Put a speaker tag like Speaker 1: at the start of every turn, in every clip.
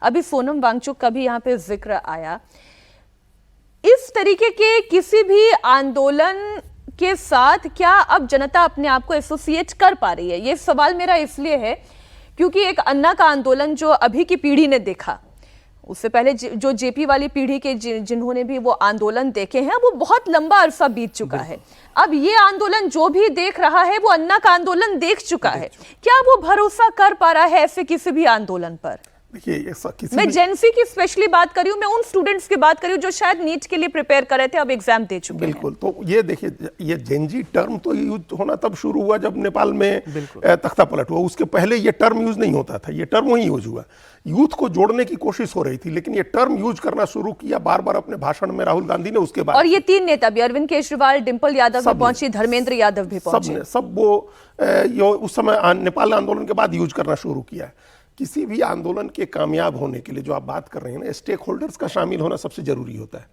Speaker 1: अभी सोनम वांगचुक का भी यहाँ पे जिक्र आया, इस तरीके के किसी भी आंदोलन के साथ क्या अब जनता अपने आप को एसोसिएट कर पा रही है? ये सवाल मेरा इसलिए है क्योंकि एक अन्ना का आंदोलन जो अभी की पीढ़ी ने देखा, उससे पहले जो जेपी वाली पीढ़ी के जिन्होंने भी वो आंदोलन देखे हैं, वो बहुत लंबा अरसा बीत चुका है। अब ये आंदोलन जो भी देख रहा है वो अन्ना का आंदोलन देख चुका है। क्या वो भरोसा कर पा रहा है ऐसे किसी भी आंदोलन पर?
Speaker 2: देखिए,
Speaker 1: मैं जेंसी की स्पेशली बात कर रही हूं, मैं उन स्टूडेंट्स की बात कर रही हूं जो शायद नीट के लिए प्रिपेयर कर रहे थे, अब एग्जाम दे चुके हैं।
Speaker 2: बिल्कुल। तो ये देखिए, ये जेंजी टर्म तो यूज होना तब शुरू हुआ जब नेपाल में तख्ता पलट हुआ। उसके पहले ये टर्म यूज नहीं होता था, ये टर्म वही यूज हुआ। यूथ को जोड़ने की कोशिश हो रही थी, लेकिन ये टर्म यूज करना शुरू किया बार बार अपने भाषण में राहुल गांधी ने। उसके बाद
Speaker 1: और ये तीन नेता भी, अरविंद केजरीवाल, डिंपल यादव भी पहुंची, धर्मेंद्र यादव भी पहुंचे,
Speaker 2: सब वो उस समय नेपाल आंदोलन के बाद यूज करना शुरू किया। किसी भी आंदोलन के कामयाब होने के लिए जो आप बात कर रहे हैं ना, स्टेक होल्डर्स का शामिल होना सबसे जरूरी होता है।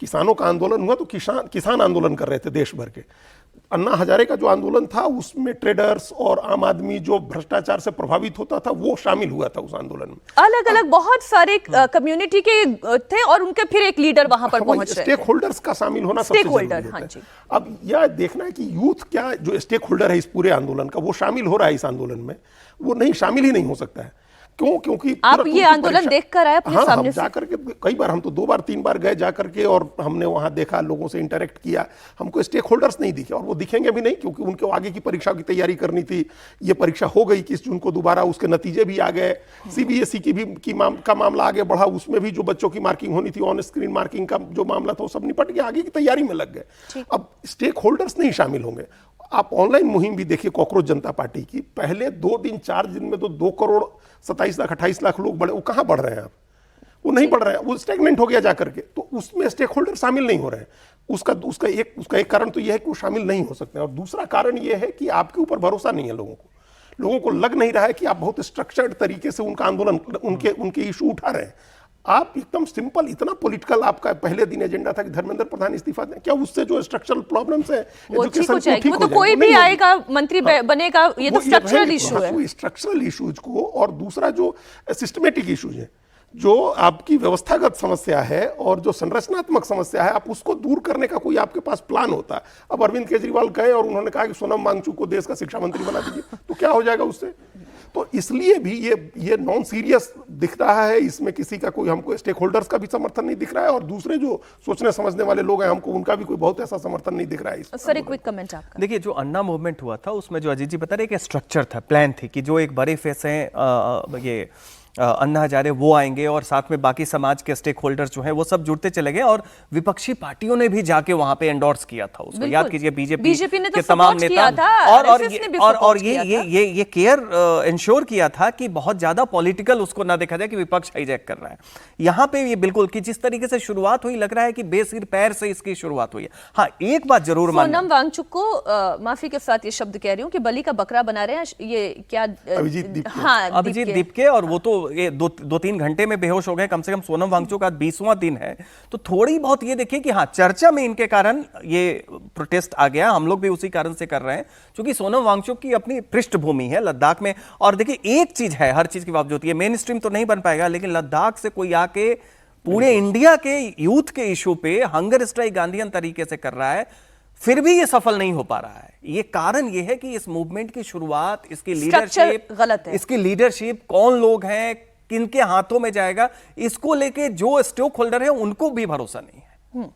Speaker 2: किसानों का आंदोलन हुआ तो किसान आंदोलन कर रहे थे देश भर के। अन्ना हजारे का जो आंदोलन था उसमें ट्रेडर्स और आम आदमी जो भ्रष्टाचार से प्रभावित होता था वो शामिल हुआ था उस आंदोलन में।
Speaker 1: अलग अलग बहुत सारे कम्युनिटी के थे और उनके फिर एक लीडर वहां पर पहुंच रहे।
Speaker 2: स्टेक होल्डर्स का शामिल होना सबसे जरूरी होता है। अब यह देखना है कि यूथ क्या जो स्टेक होल्डर है इस पूरे आंदोलन का, वो शामिल हो रहा है इस आंदोलन में, वो नहीं शामिल ही नहीं हो सकता है। क्यों? क्योंकि
Speaker 1: आप ये आंदोलन देख कर आए अपने सामने से?
Speaker 2: जाकर के कई बार, हम तो 2 बार 3 बार गए जाकर के, और हमने वहां देखा, लोगों से इंटरेक्ट किया। हमको स्टेक होल्डर्स नहीं दिखे और वो दिखेंगे भी नहीं, क्योंकि उनको आगे की परीक्षा की तैयारी करनी थी। ये परीक्षा हो गई 21 जून को दोबारा, उसके नतीजे भी आ गए। सीबीएसई का मामला आगे बढ़ा, उसमें भी जो बच्चों की मार्किंग होनी थी, ऑन स्क्रीन मार्किंग का जो मामला था, वो सब निपट गया, आगे की तैयारी में लग गए। अब स्टेक होल्डर्स नहीं शामिल होंगे। आप ऑनलाइन मुहिम भी देखिए कांग्रेस जनता पार्टी की, पहले 2 दिन 4 दिन में तो 2 करोड़ 27 लाख 28 लाख लोग बढ़े। वो कहां बढ़ रहे हैं? आप वो नहीं बढ़ रहे हैं, वो स्टेगनेंट हो गया जाकर के। तो उसमें स्टेक होल्डर शामिल नहीं हो रहे हैं। उसका एक कारण तो यह है कि वो शामिल नहीं हो सकते हैं, और दूसरा कारण यह है कि आपके ऊपर भरोसा नहीं है लोगों को लग नहीं रहा है कि आप बहुत स्ट्रक्चर्ड तरीके से उनका आंदोलन, उनके इशू उठा रहे हैं। आप एकदम सिंपल, इतना पॉलिटिकल आपका पहले दिन एजेंडा था कि धर्मेंद्र प्रधान इस्तीफा दें, क्या उससे जो स्ट्रक्चरल प्रॉब्लम्स है एजुकेशन को ठीक हो
Speaker 1: तो कोई भी आएगा मंत्री बनेगा, ये तो स्ट्रक्चरल इशू है।
Speaker 2: स्ट्रक्चरल इश्यूज को, और दूसरा जो सिस्टमेटिक इश्यूज है, जो आपकी व्यवस्थागत समस्या है और जो संरचनात्मक समस्या है, आप उसको दूर करने का कोई आपके पास प्लान होता। अब अरविंद केजरीवाल गए और उन्होंने कहा कि सोनम वांगचुक को देश का शिक्षा मंत्री बना दीजिए, तो क्या हो जाएगा उससे? तो इसलिए भी ये नॉन सीरियस दिख रहा है। इसमें किसी का कोई, हमको स्टेक होल्डर्स का भी समर्थन नहीं दिख रहा है, और दूसरे जो सोचने समझने वाले लोग हैं, हमको उनका भी कोई बहुत ऐसा समर्थन नहीं दिख रहा है।
Speaker 1: सर, एक क्विक कमेंट आपका।
Speaker 3: देखिए, जो अन्ना मूवमेंट हुआ था उसमें जो अजीत जी बता रहे कि स्ट्रक्चर था, प्लान थी कि जो एक बड़े फेस हैं ये अन्ना हजारे, वो आएंगे और साथ में बाकी समाज के स्टेक होल्डर्स जो हैं वो सब जुड़ते चले गए, और विपक्षी पार्टियों ने भी जाके वहां पे एंडोर्स किया था उसको। याद कीजिए, बीजेपी
Speaker 1: ने
Speaker 3: के
Speaker 1: तो
Speaker 3: तमाम नेता और ये केयर इंश्योर किया था कि बहुत ज्यादा पॉलिटिकल उसको ना देखा जाए कि विपक्ष हाईजैक कर रहा है। यहाँ पे ये बिल्कुल कि जिस तरीके से शुरुआत हुई, लग रहा है कि बेसिर पैर से इसकी शुरुआत हुई है। हाँ, एक बात जरूर मानना,
Speaker 1: सोनम वांगचुक को माफी के साथ ये शब्द कह रही हूँ कि बलि का बकरा बना रहे हैं, ये क्या?
Speaker 3: अभिजीत दीपके, और वो तो ये 2-3 घंटे में बेहोश हो गए। कम से कम सोनम वांगचुक का 20वां दिन है, तो थोड़ी बहुत ये देखिए कि हाँ, चर्चा में इनके कारण ये प्रोटेस्ट आ गया। हम लोग भी उसी कारण से कर रहे हैं, क्योंकि सोनम वांगचुक की अपनी पृष्ठभूमि है लद्दाख में। और देखिए, एक चीज है, हर चीज के बावजूद ये मेन स्ट्रीम तो नहीं बन पाएगा, लेकिन लद्दाख से कोई आके पूरे इंडिया के यूथ के इशू पे हंगर स्ट्राइक गांधीयन तरीके से कर रहा है, फिर भी ये सफल नहीं हो पा रहा है। ये कारण ये है कि इस मूवमेंट की शुरुआत, इसकी लीडरशिप
Speaker 1: गलत है।
Speaker 3: इसकी लीडरशिप, कौन लोग हैं, किनके हाथों में जाएगा, इसको लेके जो स्टेक होल्डर है उनको भी भरोसा नहीं है।